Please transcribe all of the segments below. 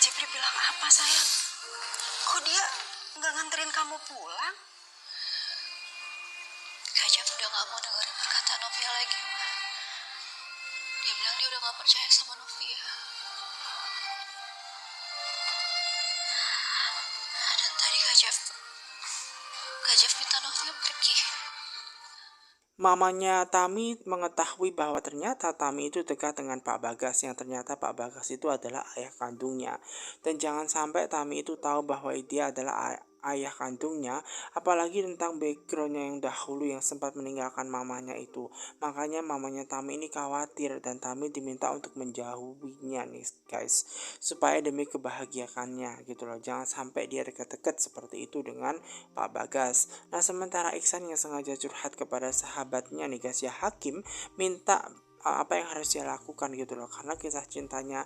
Jepri bilang apa sayang? Kok dia nggak nganterin kamu pulang? Kak Jeff udah gak mau dengerin perkataan Novia lagi, Ma. Dia bilang dia udah gak percaya sama Novia. Dan tadi Kak Jeff minta Novia pergi. Mamanya Tami mengetahui bahwa ternyata Tami itu dekat dengan Pak Bagas, yang ternyata Pak Bagas itu adalah ayah kandungnya. Dan jangan sampai Tami itu tahu bahwa dia adalah ayah kandungnya, apalagi tentang backgroundnya yang dahulu yang sempat meninggalkan mamanya itu. Makanya mamanya Tami ini khawatir dan Tami diminta untuk menjauhinya nih guys, supaya demi kebahagiaannya gitu loh. Jangan sampai dia dekat-dekat seperti itu dengan Pak Bagas. Nah sementara Iksan yang sengaja curhat kepada sahabatnya nih guys ya, Hakim, minta apa yang harus dia lakukan gitu loh, karena kisah cintanya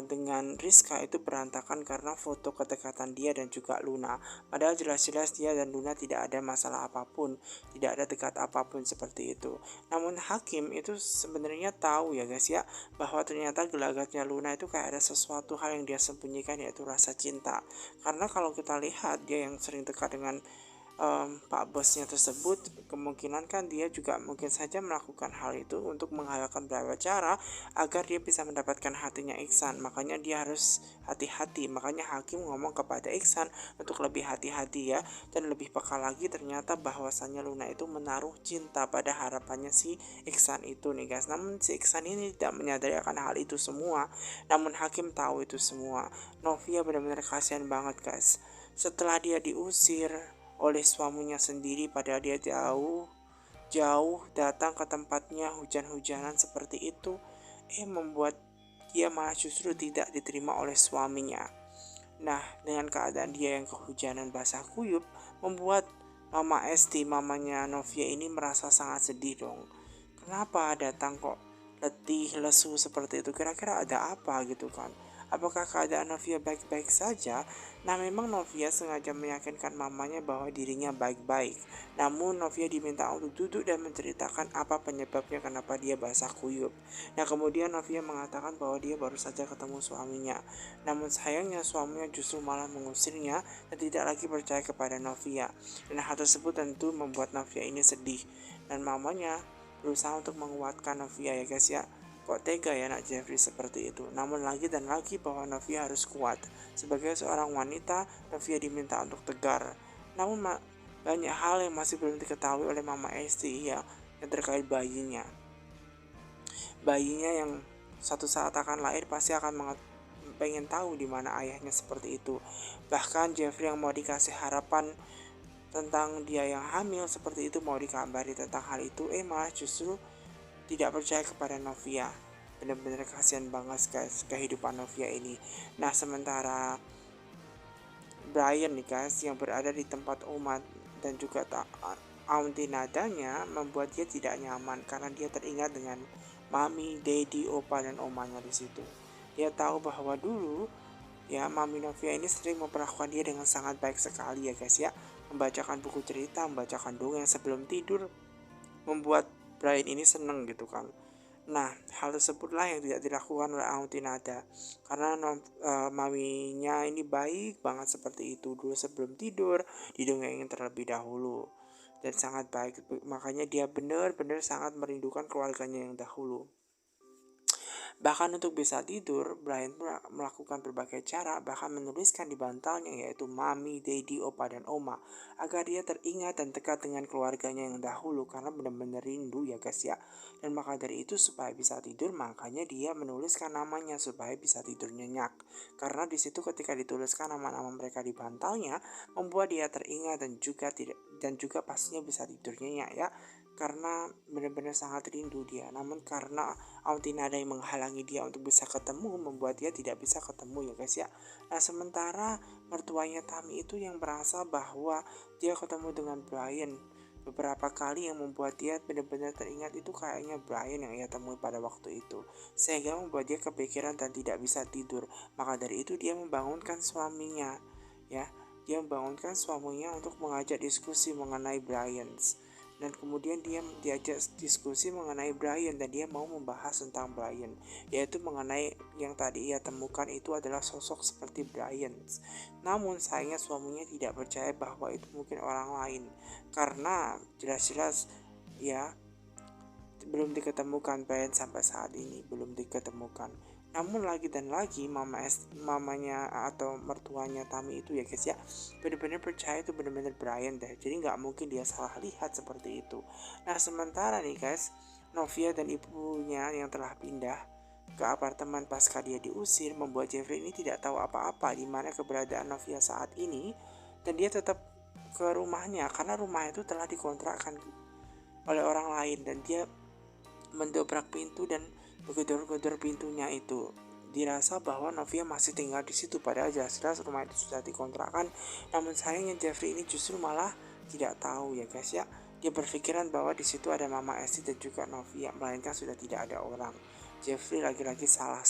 dengan Rizka itu berantakan karena foto kedekatan dia dan juga Luna, padahal jelas-jelas dia dan Luna tidak ada masalah apapun, tidak ada dekat apapun seperti itu. Namun Hakim itu sebenarnya tahu ya guys ya, bahwa ternyata gelagatnya Luna itu kayak ada sesuatu hal yang dia sembunyikan, yaitu rasa cinta. Karena kalau kita lihat dia yang sering dekat dengan Pak bosnya tersebut, kemungkinan kan dia juga mungkin saja melakukan hal itu untuk menghalalkan beberapa cara agar dia bisa mendapatkan hatinya Iksan. Makanya dia harus hati-hati. Makanya Hakim ngomong kepada Iksan untuk lebih hati-hati ya, dan lebih peka lagi ternyata bahwasannya Luna itu menaruh cinta pada harapannya si Iksan itu nih guys. Namun si Iksan ini tidak menyadari akan hal itu semua. Namun Hakim tahu itu semua. Novia benar-benar kasihan banget guys. Setelah dia diusir oleh suaminya sendiri, padahal dia jauh datang ke tempatnya hujan-hujanan seperti itu, membuat dia malah justru tidak diterima oleh suaminya. Nah, dengan keadaan dia yang kehujanan basah kuyup, membuat Mama Esti, mamanya Novia ini merasa sangat sedih dong. Kenapa datang kok letih, lesu seperti itu? Kira-kira ada apa gitu kan? Apakah keadaan Novia baik-baik saja? Nah, memang Novia sengaja meyakinkan mamanya bahwa dirinya baik-baik. Namun Novia diminta untuk duduk dan menceritakan apa penyebabnya kenapa dia basah kuyup. Nah, kemudian Novia mengatakan bahwa dia baru saja ketemu suaminya. Namun sayangnya suaminya justru malah mengusirnya dan tidak lagi percaya kepada Novia. Dan hal tersebut tentu membuat Novia ini sedih. Dan mamanya berusaha untuk menguatkan Novia ya guys ya. Kok tega ya nak Jeffrey seperti itu. Namun lagi dan lagi bahwa Novia harus kuat. Sebagai seorang wanita, Novia diminta untuk tegar. Namun banyak hal yang masih belum diketahui oleh Mama Esti ya, yang terkait bayinya. Bayinya yang satu saat akan lahir pasti akan pengen tahu di mana ayahnya seperti itu. Bahkan Jeffrey yang mau dikasih harapan tentang dia yang hamil seperti itu, mau dikabari tentang hal itu, malah justru tidak percaya kepada Novia. Benar-benar kasihan banget guys kehidupan Novia ini. Nah sementara Brian nih guys, yang berada di tempat umat dan juga auntie nadanya, membuat dia tidak nyaman karena dia teringat dengan mami, daddy, opa dan omanya di situ. Dia tahu bahwa dulu ya mami Novia ini sering memperlakukan dia dengan sangat baik sekali ya guys ya, membacakan buku cerita, membacakan dongeng sebelum tidur, membuat Brian ini seneng gitu kan. Nah, hal tersebutlah yang tidak dilakukan oleh Auntie Nada, karena maminya ini baik banget seperti itu. Dulu sebelum tidur didongengin terlebih dahulu dan sangat baik, makanya dia benar-benar sangat merindukan keluarganya yang dahulu. Bahkan untuk bisa tidur, Brian melakukan berbagai cara, bahkan menuliskan di bantalnya yaitu mami, daddy, opa, dan oma, agar dia teringat dan dekat dengan keluarganya yang dahulu karena benar-benar rindu ya guys ya. Dan maka dari itu supaya bisa tidur, makanya dia menuliskan namanya supaya bisa tidur nyenyak. Karena di situ ketika dituliskan nama-nama mereka di bantalnya, membuat dia teringat dan juga pastinya bisa tidur nyenyak ya, karena benar-benar sangat rindu dia. Namun karena Auntie Nada yang menghalangi dia untuk bisa ketemu, membuat dia tidak bisa ketemu ya guys ya. Nah sementara mertuanya Tami itu yang merasa bahwa dia ketemu dengan Brian beberapa kali, yang membuat dia benar-benar teringat itu kayaknya Brian yang ia temui pada waktu itu, sehingga membuat dia kepikiran dan tidak bisa tidur. Maka dari itu dia membangunkan suaminya ya, dia membangunkan suaminya untuk mengajak diskusi mengenai Brian. dan kemudian dia diajak diskusi mengenai Brian dan dia mau membahas tentang Brian, yaitu mengenai yang tadi ia temukan itu adalah sosok seperti Brian. Namun sayangnya suaminya tidak percaya bahwa itu mungkin orang lain karena jelas-jelas ya belum diketemukan Brian sampai saat ini belum diketemukan. Namun lagi dan lagi mamanya atau mertuanya Tami itu ya guys ya benar-benar percaya itu benar-benar Brian deh, jadi nggak mungkin dia salah lihat seperti itu. Nah sementara nih guys, Novia dan ibunya yang telah pindah ke apartemen pasca dia diusir membuat Jeffrey ini tidak tahu apa-apa di mana keberadaan Novia saat ini, dan dia tetap ke rumahnya karena rumah itu telah dikontrakkan oleh orang lain, dan dia mendobrak pintu dan menggedor-gedor pintunya itu. Dirasa bahwa Novia masih tinggal di situ padahal jelas-jelas rumah itu sudah dikontrakkan. Namun sayangnya Jeffrey ini justru malah tidak tahu ya guys ya. Dia berpikiran bahwa di situ ada Mama Esti dan juga Novia, melainkan sudah tidak ada orang. Jeffrey lagi-lagi salah